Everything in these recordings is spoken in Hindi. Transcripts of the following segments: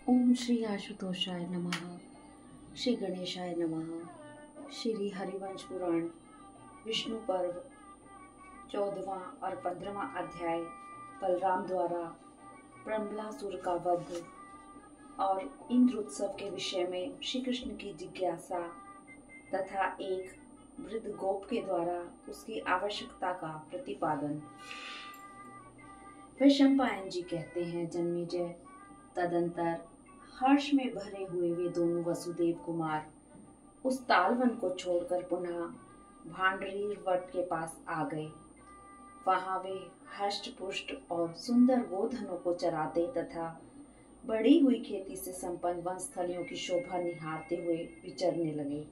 ओम श्री आशुतोषाय नमः। श्री गणेशाय नमः। श्री हरिवंश पुराण विष्णु पर्व 14वां और 15वां अध्याय बलराम द्वारा प्रम्बलासुर का वध और इंद्र उत्सव के विषय में श्री कृष्ण की जिज्ञासा तथा एक वृद्ध गोप के द्वारा उसकी आवश्यकता का प्रतिपादन। वैशंपायन जी कहते हैं, जन्मेजय, तदंतर हर्ष में भरे हुए वे दोनों वसुदेव कुमार उस तालवन को छोड़कर पुनः भांडरीर वट के पास आ गए। वहां वे हष्ट पुष्ट और सुंदर गोधनों को चराते तथा बढ़ी हुई खेती से संपन्न वनस्थलियों की शोभा निहारते हुए विचरने लगे।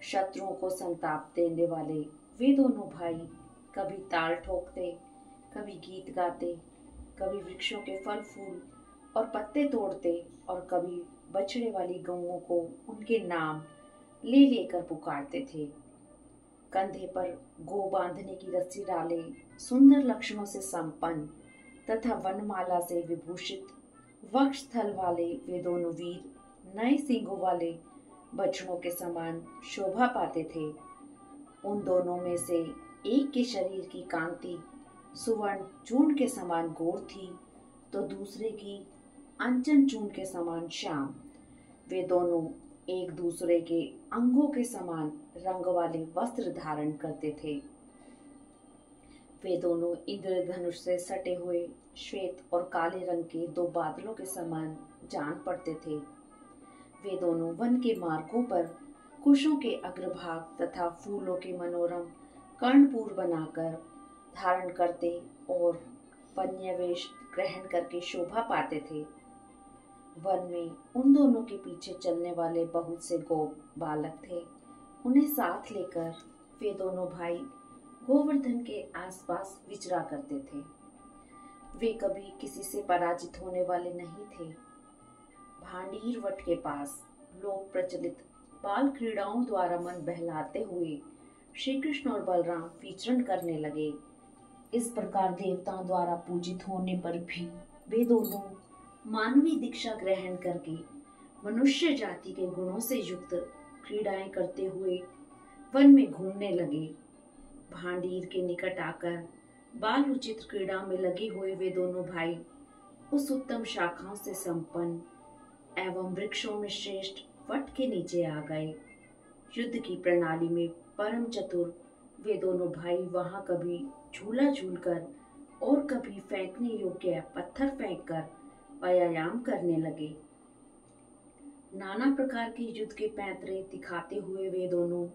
शत्रुओं को संताप देने वाले वे दोनों भाई कभी ताल ठोकते, कभी गीत गाते, कभी वृक्षों के फल फूल और पत्ते तोड़ते और कभी बछड़े वाली गौओं को उनके नाम ले लेकर पुकारते थे। कंधे पर गो बांधने की रस्सी डाले सुंदर लक्षणों से संपन्न तथा वनमाला से विभूषित वक्ष स्थल वाले वे दोनों वीर नए सींगों वाले बछड़ों के समान शोभा पाते थे। उन दोनों में से एक के शरीर की कांति सुवर्ण चूर्ण के समान गोर थी तो दूसरे की अंचन चूर्ण के समान श्याम। वे दोनों एक दूसरे के अंगों के समान रंग वाले वस्त्र धारण करते थे। वे दोनों इंद्रधनुष से सटे हुए श्वेत और काले रंग के दो बादलों के समान जान पड़ते थे। वे दोनों वन के मार्गों पर कुशों के अग्रभाग तथा फूलों के मनोरम कर्णपूर बनाकर धारण करते और वन्यवेश ग्रहण करके शोभा पाते थे। वन में उन दोनों के पीछे चलने वाले बहुत से गोप बालक थे। उन्हें साथ लेकर वे दोनों भाई गोवर्धन के आसपास विचरा करते थे। वे कभी किसी से पराजित होने वाले नहीं थे। भांडीर वट के पास लोक प्रचलित बाल क्रीड़ाओं द्वारा मन बहलाते हुए श्री कृष्ण और बलराम विचरण करने लगे। इस प्रकार देवताओं द्वारा पूजित होने पर भी वे दोनों मानवीय दीक्षा ग्रहण करके मनुष्य जाति के गुणों से युक्त क्रीड़ाएं करते हुए वन में घूमने लगे। भांडीर के निकट आकर बाल उचित क्रीड़ा में लगे हुए वे दोनों भाई उस उत्तम शाखाओं से संपन्न एवं वृक्षों में श्रेष्ठ वट के नीचे आ गए। युद्ध की प्रणाली में परम चतुर वे दोनों भाई वहां कभी झूला झूलकर और कभी फेंकने योग्य पत्थर फेंककर व्यायाम करने लगे। नाना प्रकार के युद्ध के पैंतरे दिखाते हुए वे दोनों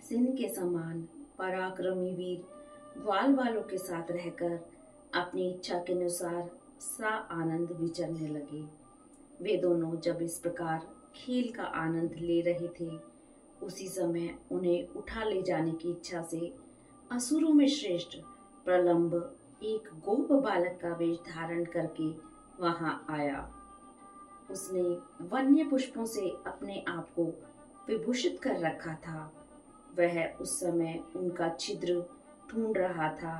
सिंह के समान पराक्रमी वीर ग्वाल वालों के साथ रहकर अपनी इच्छा के अनुसार सा आनंद विचरने लगे। वे दोनों जब इस प्रकार खेल का आनंद ले रहे थे, उसी समय उन्हें उठा ले जाने की इच्छा से असुरों में श्रेष्ठ प्रलंब एक गोप बालक का वेश धारण करके वहां आया। उसने वन्य पुष्पों से अपने आप को विभूषित कर रखा था। वह उस समय उनका छिद्र ढूंढ रहा था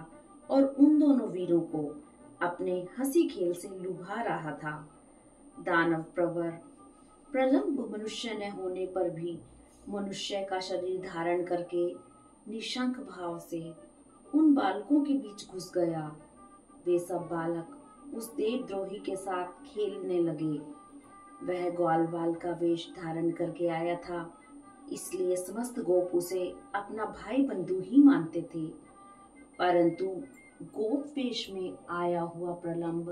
और उन दोनों वीरों को अपने हंसी खेल से लुभा रहा था। दानव प्रवर प्रलंब मनुष्य न होने पर भी मनुष्य का शरीर धारण करके निशंक भाव से उन बालकों के बीच घुस गया। वे सब बालक उस देवद्रोही के साथ खेलने लगे। वह ग्वाल बाल का वेश धारण करके आया था, इसलिए समस्त गोप उसे अपना भाई बंधु ही मानते थे। परंतु गोप वेश में आया हुआ प्रलंब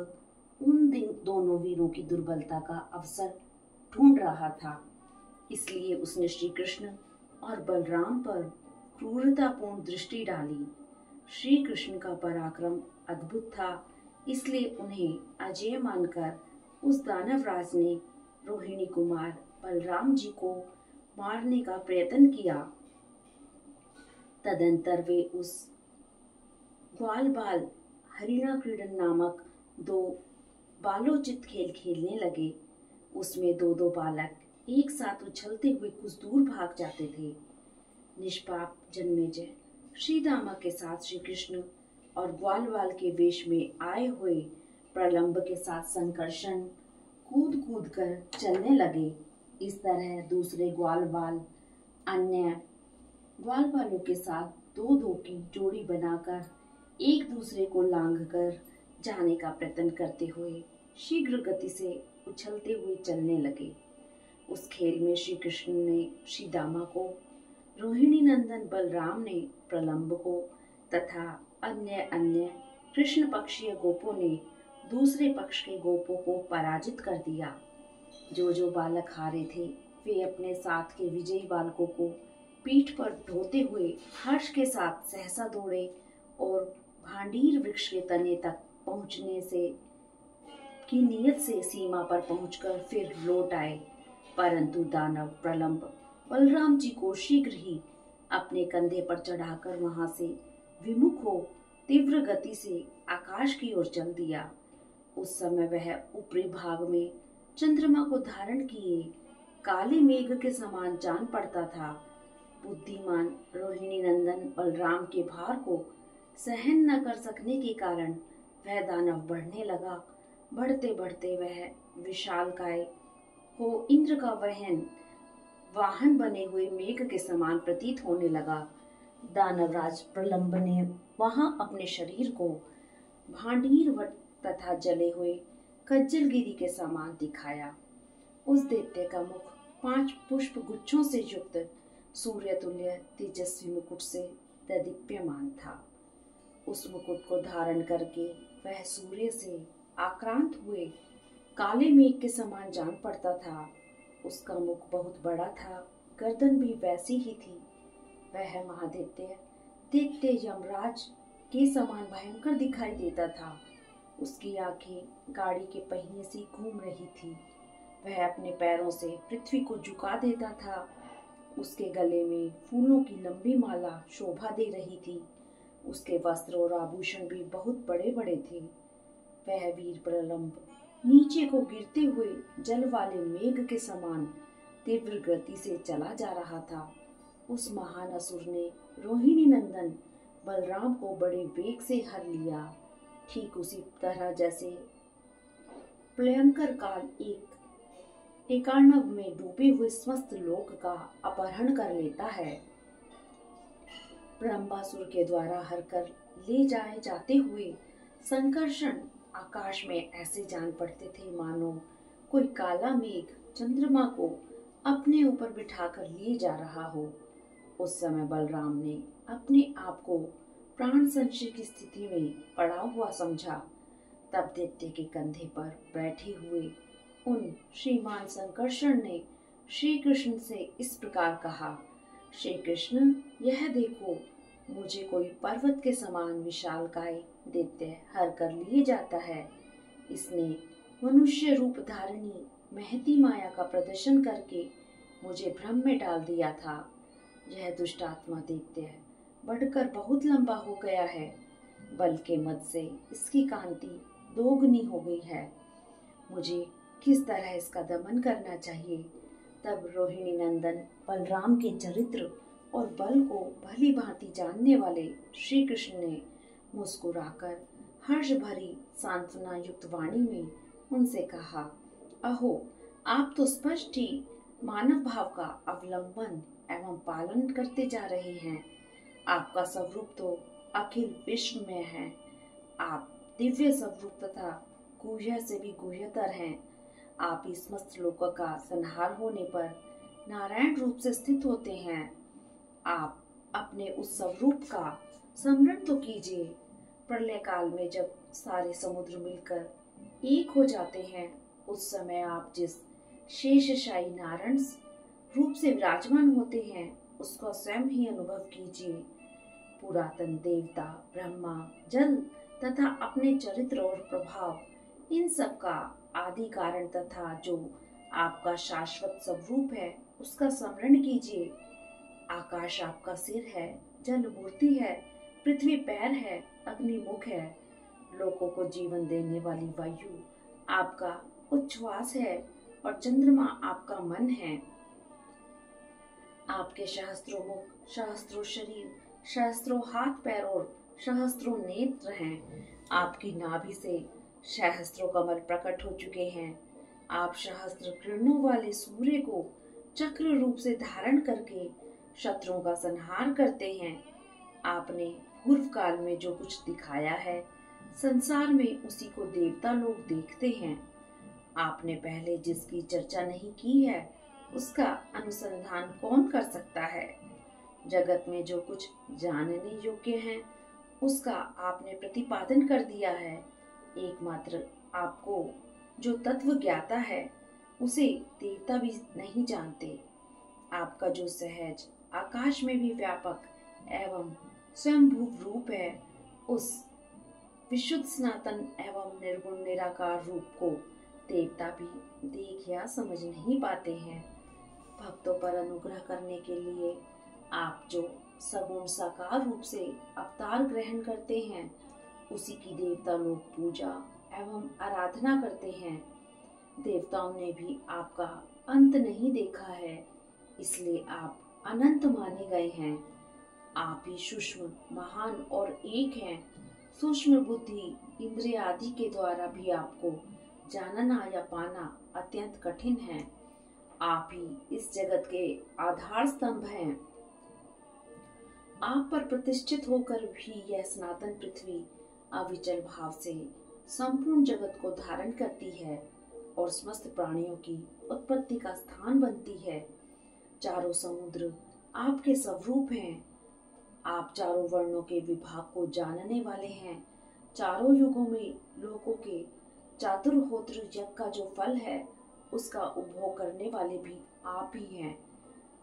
उन दोनों वीरों की दुर्बलता का अवसर ढूंढ रहा था, इसलिए उसने श्री कृष्ण और बलराम पर क्रूरतापूर्ण दृष्टि डाली। श्री कृष्ण का पराक्रम अद्भुत था, इसलिए उन्हें अजय मानकर उस दानवराज ने रोहिणी कुमार बलराम जी को मारने का प्रयत्न किया। तदंतर वे उस ग्वाल बाल हरिणा क्रीडन नामक दो बालोचित खेल खेलने लगे। उसमें दो दो बालक एक साथ उछलते हुए कुछ दूर भाग जाते थे। निष्पाप जन्मेजय, श्री दामा के साथ श्री कृष्ण और ग्वाल बाल के वेश में आए हुए प्रलंब के साथ संकर्षण कूद कूद कर चलने लगे। इस तरह दूसरे ग्वाल बाल अन्य ग्वाल बालों के साथ दो दो की जोड़ी बनाकर एक दूसरे को लांघ कर जाने का प्रयत्न करते हुए शीघ्र गति से उछलते हुए चलने लगे। उस खेल में श्री कृष्ण ने श्री दामा को, रोहिणी नंदन बलराम ने प्रलंब को तथा अन्य कृष्ण पक्षीय गोपों ने दूसरे पक्ष के गोपों को पराजित कर दिया। जो बालक हारे थे वे अपने साथ के विजयी बालकों को पीठ पर ढोते हुए हर्ष के साथ सहसा दौड़े और भांडीर वृक्ष के तने तक पहुंचने से की नियत से सीमा पर पहुंचकर फिर लौट आए। परंतु दानव प्रलंब बलराम जी को शीघ्र ही अपने कंधे पर चढ़ाकर वहां से विमुख हो तीव्र गति से आकाश की ओर चल दिया। उस समय वह ऊपरी भाग में चंद्रमा को धारण किए काले मेघ के समान जान पड़ता था। बुद्धिमान रोहिणी नंदन बलराम के भार को सहन न कर सकने के कारण वह दानव बढ़ने लगा। बढ़ते बढ़ते वह विशालकाय हो इंद्र का वाहन बने हुए मेघ के समान प्रतीत होने लगा। दानवराज प्रलंब ने वहां अपने शरीर को भांडीर वट तथा जले हुए कज्जलगिरी के समान दिखाया। उस दैत्य का मुख 5 पुष्प गुच्छों से युक्त सूर्य तुल्य तेजस्वी मुकुट से दीप्यमान था। उस मुकुट को धारण करके वह सूर्य से आक्रांत हुए काले मेघ के समान जान पड़ता था। उसका मुख बहुत बड़ा था, गर्दन भी वैसी ही थी। वह दैत्य यमराज के समान भयंकर दिखाई देता था। उसकी आंखें गाड़ी के पहिए से घूम रही थी। वह अपने पैरों से पृथ्वी को झुका देता था। उसके गले में फूलों की लंबी माला शोभा दे रही थी। उसके वस्त्र और आभूषण भी बहुत बड़े बड़े थे। वह वीर प्रलंब नीचे को गिरते हुए जल वाले मेघ के समान तीव्र गति से चला जा रहा था। उस महान असुर ने रोहिणी नंदन बलराम को बड़े वेग से हर लिया। ठीक उसी तरह जैसे प्रलयंकर काल एकार्णव में डूबे हुए समस्त लोक का अपहरण कर लेता है। प्रलंबासुर के द्वारा हर कर ले जाए जाते हुए संकर्षण आकाश में ऐसे जान पड़ते थे मानो कोई काला मेघ चंद्रमा को अपने ऊपर बिठाकर लिए जा रहा हो। उस समय बलराम ने अपने आप को प्राण संशय की स्थिति में पड़ा हुआ समझा। तब दैत्य के कंधे पर बैठे हुए उन श्रीमान संकर्षण ने श्री कृष्ण से इस प्रकार कहा, श्री कृष्ण, यह देखो, मुझे कोई पर्वत के समान विशालकाय दैत्य हर कर लिए जाता है। इसने मनुष्य रूप धारणी महती माया का प्रदर्शन करके मुझे भ्रम में डाल दिया था। यह दुष्टात्मा दैत्य बढ़कर बहुत लंबा हो गया है। बल के मद से इसकी कांति दोगुनी हो गई है। मुझे किस तरह इसका दमन करना चाहिए? तब रोहिणी नंदन बलराम के चरित्र और बल को भली भांति जानने वाले श्री कृष्ण ने मुस्कुराकर हर्ष भरी सांत्वना युक्त वाणी में उनसे कहा, अहो, आप तो स्पष्ट ही मानव भाव का अवलंबन एवं पालन करते जा रहे हैं। आपका स्वरूप तो अखिल विश्व में है। आप दिव्य स्वरूप तथा गुह्य से भी गुह्यतर हैं। आप इस समस्त लोक का संहार होने पर नारायण रूप से स्थित होते हैं। आप अपने उस स्वरूप का स्मरण तो कीजिए। प्रलय काल में जब सारे समुद्र मिलकर एक हो जाते हैं, उस समय आप जिस शेषशायी नारायण रूप से विराजमान होते हैं, उसका स्वयं ही अनुभव कीजिए। पुरातन देवता, ब्रह्मा, जल तथा अपने चरित्र और प्रभाव, इन सब का आदि कारण तथा जो आपका शाश्वत स्वरूप है, उसका स्मरण कीजिए। आकाश आपका सिर है, जल मूर्ति है, पृथ्वी पैर है, अग्नि मुख है, लोगों को जीवन देने वाली वायु आपका उच्छ्वास है और चंद्रमा आपका मन है। आपके सहस्त्रों मुख, सहस्त्रों शरीर, सहस्त्रों हाथ पैर और सहस्त्रों नेत्र हैं। आपकी नाभि से सहस्त्रों कमल प्रकट हो चुके हैं। आप सहस्त्र किरणों वाले सूर्य को चक्र रूप से धारण करके शत्रुओं का संहार करते हैं। आपने पूर्व काल में जो कुछ दिखाया है, संसार में उसी को देवता लोग देखते हैं। आपने पहले जिसकी चर्चा नहीं की है, उसका अनुसंधान कौन कर सकता है? जगत में जो कुछ जानने योग्य है, उसका आपने प्रतिपादन कर दिया है। एकमात्र आपको जो तत्व ज्ञाता है, उसे देवता भी नहीं जानते। आपका जो सहज आकाश में भी व्यापक एवं स्वयंभू रूप है, उस विशुद्ध सनातन एवं निर्गुण निराकार रूप को देवता भी देख या समझ नहीं पाते हैं। भक्तों पर अनुग्रह करने के लिए आप जो सगुण साकार रूप से अवतार ग्रहण करते हैं, उसी की देवता लोग पूजा एवं आराधना करते हैं। देवताओं ने भी आपका अंत नहीं देखा है, इसलिए आप अनंत माने गए हैं। आप ही सूक्ष्म, महान और एक हैं। सूक्ष्म बुद्धि, इंद्रिय आदि के द्वारा भी आपको जानना या पाना अत्यंत कठिन है। आप ही इस जगत के आधार स्तंभ हैं। आप पर प्रतिष्ठित होकर भी यह सनातन पृथ्वी अविचल भाव से संपूर्ण जगत को धारण करती है और समस्त प्राणियों की उत्पत्ति का स्थान बनती है। चारों समुद्र आपके स्वरूप हैं। आप चारों वर्णों के विभाग को जानने वाले हैं। चारों युगों में लोगों के चातुर्होत्र यज्ञ का जो फल है, उसका उपभोग करने वाले भी आप ही हैं।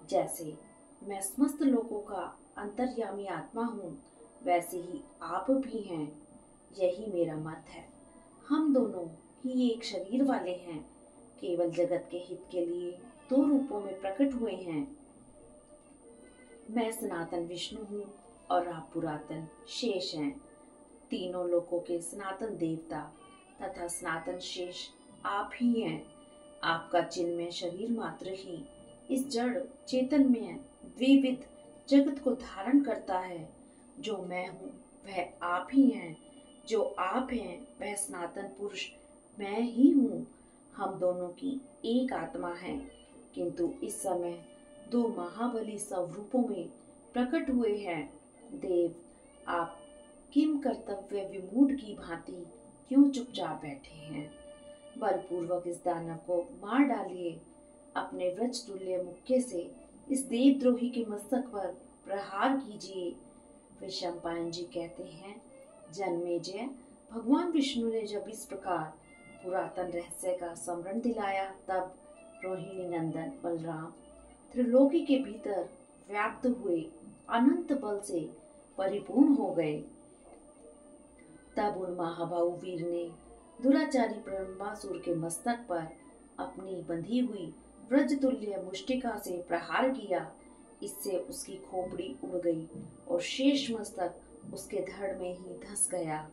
जैसे मैं समस्त लोगों का अंतर्यामी आत्मा हूँ, वैसे ही आप भी हैं। यही मेरा मत है। हम दोनों ही एक शरीर वाले हैं, केवल जगत के हित के लिए दो रूपों में प्रकट हुए हैं। मैं सनातन विष्णु हूँ और आप पुरातन शेष हैं। तीनों लोकों के सनातन देवता तथा सनातन शेष आप ही हैं। आपका चिन्मय शरीर मात्र ही इस जड़ चेतन में विविध जगत को धारण करता है। जो मैं हूँ वह आप ही हैं। जो आप हैं वह सनातन पुरुष मैं ही हूँ। हम दोनों की एक आत्मा है, किंतु इस समय दो महाबली स्वरूपों में प्रकट हुए हैं। देव, आप किम कर्तव्य विमूढ़ की भांति क्यों चुपचाप बैठे हैं? बलपूर्वक इस दानव को मार डालिए। अपने वज्र तुल्य मुक्के से इस देवद्रोही के मस्तक पर प्रहार कीजिए। विशंपायन जी कहते हैं, जन्मेजय, भगवान विष्णु ने जब इस प्रकार पुरातन रहस्य का स्मरण दिलाया, तब रोहिणी नंदन बलराम त्रिलोकी के भीतर व्याप्त हुए अनंत बल से परिपूर्ण हो गए। तब उन महाबाहु वीर ने दुराचारी प्रलंबासुर के मस्तक पर अपनी बंधी हुई वज्रतुल्य मुष्टिका से प्रहार किया। इससे उसकी खोपड़ी उड़ गई और शेष मस्तक उसके धड़ में ही धंस गया।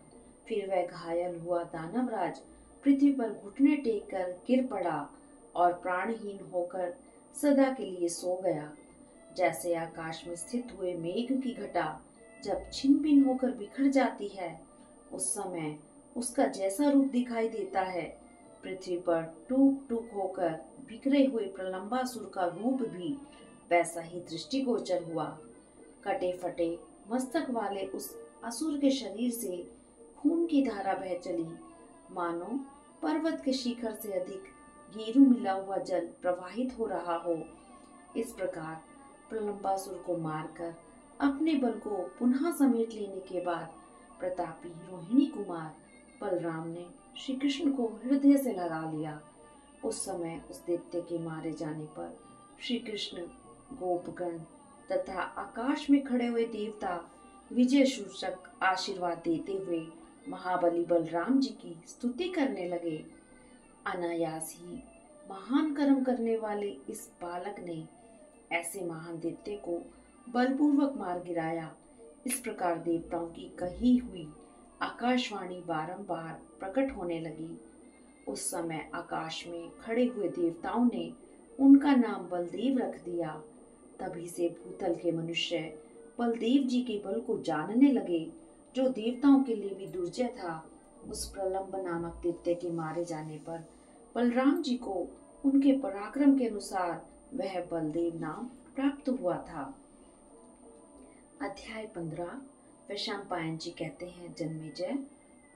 फिर वह घायल हुआ दानवराज पृथ्वी पर घुटने टेक कर गिर पड़ा और प्राणहीन होकर सदा के लिए सो गया। जैसे आकाश में स्थित हुए मेघ की घटा जब छिन भिन होकर बिखर जाती है, उस समय उसका जैसा रूप दिखाई देता है, पृथ्वी पर टूक टूक होकर बिखरे हुए प्रलंबासुर का रूप भी वैसा ही दृष्टिगोचर हुआ। कटे फटे मस्तक वाले उस असुर के शरीर से खून की धारा बह चली, मानो पर्वत के शिखर से अधिक गेरू मिला हुआ जल प्रवाहित हो रहा हो। इस प्रकार प्रलंबासुर को मारकर अपने बल को पुनः समेट लेने के बाद प्रतापी रोहिणी कुमार बलराम ने श्री कृष्ण को हृदय से लगा लिया। उस समय उस दैत्य के मारे जाने पर श्री कृष्ण, गोपगण तथा आकाश में खड़े हुए देवता विजय सूचक आशीर्वाद देते हुए महाबली बलराम जी की स्तुति करने लगे। अनायास ही महान कर्म करने वाले इस बालक ने ऐसे महान दैत्य को बलपूर्वक मार गिराया। इस प्रकार देवताओं की कही हुई आकाशवाणी बारंबार प्रकट होने लगी। उस समय आकाश में खड़े हुए देवताओं ने उनका नाम बलदेव रख दिया। तभी से भूतल के मनुष्य बलदेव जी के बल को जानने लगे, जो देवताओं के लिए भी दुर्जय था। उस प्रलंब नामक दैत्य के मारे जाने पर बलराम जी को उनके पराक्रम के अनुसार वह बलदेव नाम प्राप्त हुआ था। अध्याय 15। वैशंपायन जी कहते हैं, जन्मेजय,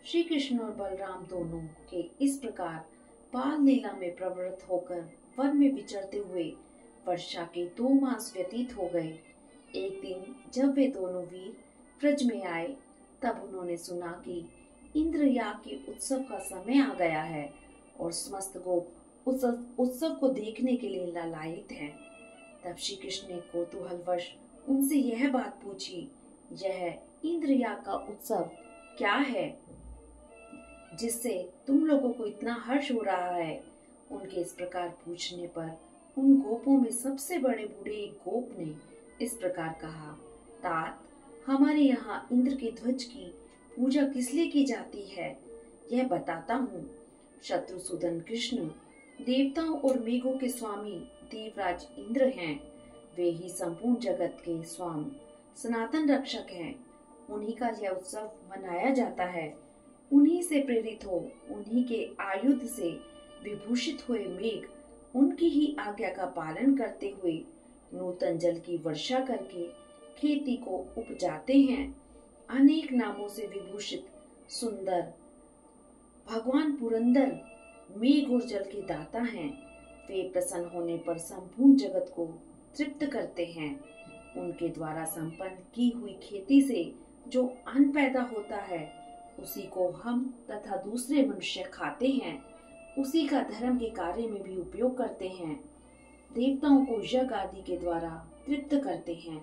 श्री कृष्ण और बलराम दोनों के इस प्रकार बाल लीला में प्रवृत्त होकर वन में विचरते हुए वर्षा के 2 मास व्यतीत हो गए। एक दिन जब वे दोनों वीर ब्रज में आए, तब उन्होंने सुना कि इंद्रयाग के उत्सव का समय आ गया है और समस्त गोप उस उत्सव को देखने के लिए लालायित हैं। तब श्री कृष्ण ने कौतूहलवश उनसे यह बात पूछी, यह इंद्रयाग का उत्सव क्या है जिससे तुम लोगों को इतना हर्ष हो रहा है? उनके इस प्रकार पूछने पर उन गोपों में सबसे बड़े बूढ़े एक गोप ने इस प्रकार कहा, तात, हमारे यहाँ इंद्र के ध्वज की पूजा किस लिए की जाती है, यह बताता हूँ। शत्रुसूदन कृष्ण देवताओं और मेघों के स्वामी देवराज इंद्र हैं। वे ही संपूर्ण जगत के स्वामी सनातन रक्षक हैं। उन्हीं का यह उत्सव मनाया जाता है। उन्हीं से प्रेरित हो उन्हीं के आयुध से विभूषित हुए मेघ उनकी ही आज्ञा का पालन करते हुए नूतन जल की वर्षा करके खेती को उपजाते हैं। अनेक नामों से विभूषित सुंदर भगवान पुरंदर मेघ और जल के दाता हैं। वे प्रसन्न होने पर संपूर्ण जगत को तृप्त करते हैं। उनके द्वारा संपन्न की हुई खेती से जो अन्न पैदा होता है, उसी को हम तथा दूसरे मनुष्य खाते हैं। उसी का धर्म के कार्य में भी उपयोग करते हैं। देवताओं को यज्ञ आदि के द्वारा तृप्त करते हैं।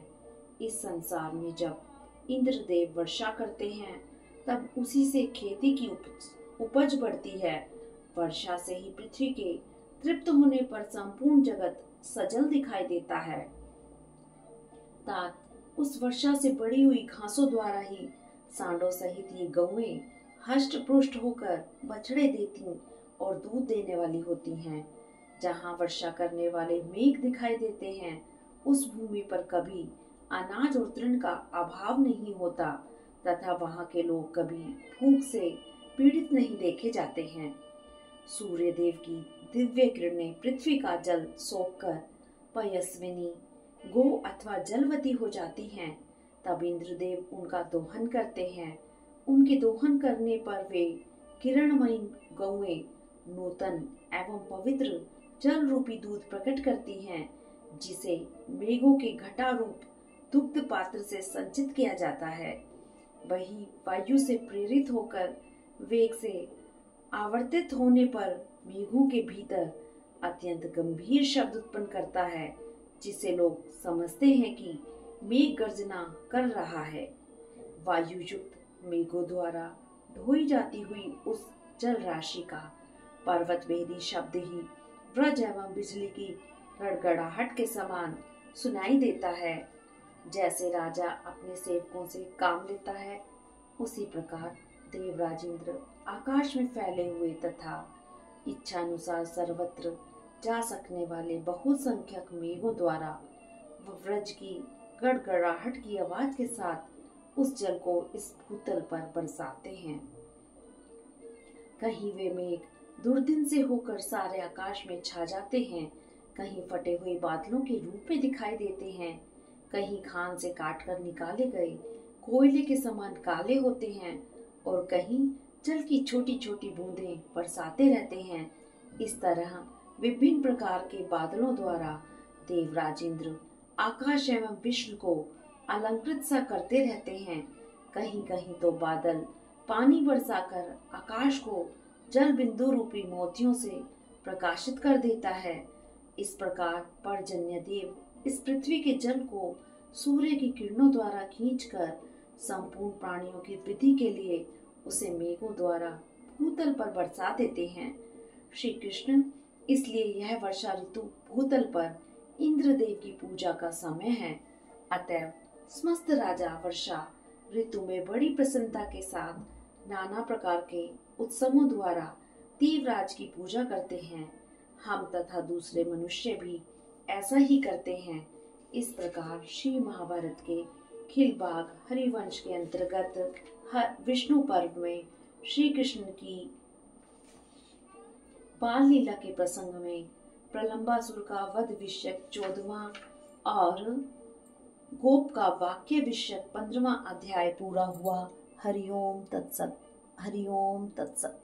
इस संसार में जब इंद्रदेव वर्षा करते हैं, तब उसी से खेती की उपज बढ़ती है। वर्षा से ही पृथ्वी के तृप्त होने पर संपूर्ण जगत सजल दिखाई देता है। तात, उस वर्षा से बढ़ी हुई घासों द्वारा ही सांडों सहित ये गौएं हष्ट पुष्ट होकर बछड़े देती और दूध देने वाली होती हैं। जहाँ वर्षा करने वाले मेघ दिखाई देते हैं, उस भूमि पर कभी अनाज और तृण का अभाव नहीं होता तथा वहाँ के लोग कभी भूख से पीड़ित नहीं देखे जाते हैं। सूर्य देव की दिव्य किरणें पृथ्वी का जल सोखकर पयस्विनी गो अथवा जलवती हो जाती हैं। तब इंद्रदेव उनका दोहन करते हैं। उनके दोहन करने पर वे किरणमयी गौएं नूतन एवं पवित्र जल रूपी दूध प्रकट करती हैं, जिसे मेघों के घटा रूप दुग्ध पात्र से संचित किया जाता है। वही वायु से प्रेरित होकर वेग से आवर्तित होने पर मेघों के भीतर अत्यंत गंभीर शब्द उत्पन्न करता है, जिसे लोग समझते हैं कि मेघ गर्जना कर रहा है। वायु युक्त मेघों द्वारा ढोई जाती हुई उस जल राशि का पर्वत भेदी शब्द ही व्रज एवं बिजली की गड़गड़ाहट के समान सुनाई देता है। जैसे राजा अपने सेवकों से काम लेता है, उसी प्रकार देवराज इंद्र आकाश में फैले हुए तथा इच्छानुसार सर्वत्र जा सकने वाले बहुत संख्यक मेघों द्वारा व्रज की गड़गड़ाहट की आवाज के साथ उस जल को इस भूतल पर बरसाते हैं। कहीं वे मेघ दुर्दिन से होकर सारे आकाश में छा जाते हैं, कहीं फटे हुए बादलों के रूप में दिखाई देते हैं, कहीं खान से काट कर निकाले गए कोयले के समान काले होते हैं और कहीं जल की छोटी छोटी बूंदें बरसाते रहते हैं। इस तरह विभिन्न प्रकार के बादलों द्वारा देवराज इंद्र आकाश एवं विश्व को अलंकृत सा करते रहते हैं। कहीं कहीं तो बादल पानी बरसाकर आकाश को जल बिंदु रूपी मोतियों से प्रकाशित कर देता है। इस प्रकार पर्जन्य देव इस पृथ्वी के जल को सूर्य की किरणों द्वारा खींचकर संपूर्ण प्राणियों की वृद्धि के लिए उसे मेघों द्वारा भूतल पर बरसा देते हैं। श्री कृष्ण, इसलिए यह वर्षा ऋतु भूतल पर इंद्रदेव की पूजा का समय है। अतएव समस्त राजा वर्षा ऋतु में बड़ी प्रसन्नता के साथ नाना प्रकार के उत्सवों द्वारा देवराज की पूजा करते हैं। हम तथा दूसरे मनुष्य भी ऐसा ही करते हैं। इस प्रकार श्री महाभारत के खिलबाग हरिवंश के अंतर्गत विष्णु पर्व में श्री कृष्ण की बाल लीला के प्रसंग में प्रलंबासुर का वध विषयक 14वां और गोप का वाक्य विषयक 15वां अध्याय पूरा हुआ। हरिओम तत्सत। हरिओम तत्सत।